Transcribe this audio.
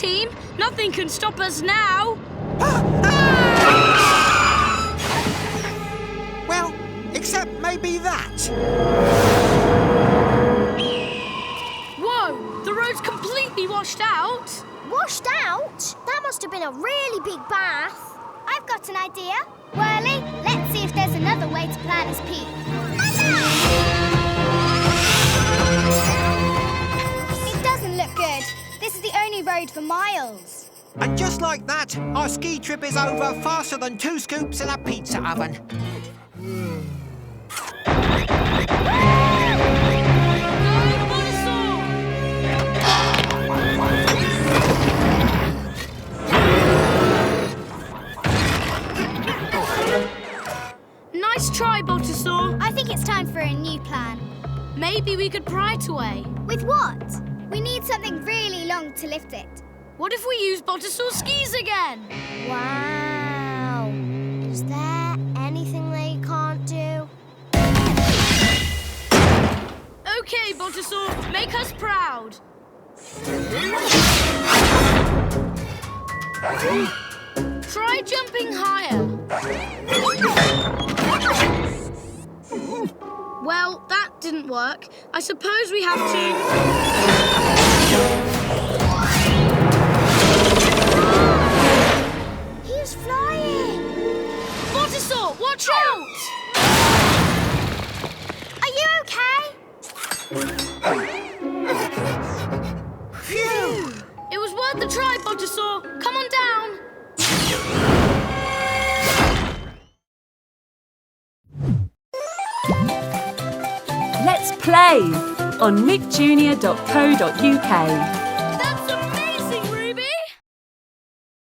team. Nothing can stop us now. Well, except maybe that. Whoa, the road's completely washed out. Washed out? That must have been a really big bath. I've got an idea. Whirly, let's see if there's another way to Planners Peak. It doesn't look good. This is the only road for miles. And just like that, our ski trip is over faster than 2 scoops in a pizza oven. Nice try, Bulbasaur. I think it's time for a new plan. Maybe we could pry it away. With what? We need something really long to lift it. What if we use Bulbasaur's skis again? Wow. Is there anything they can't do? Okay, Bulbasaur, make us proud. Try jumping higher. Well, that didn't work. I suppose we have to... He's flying! Bulbasaur, watch out! Are you okay? Phew! It was worth the try, Bulbasaur. Come on down. Let's play on nickjunior.co.uk.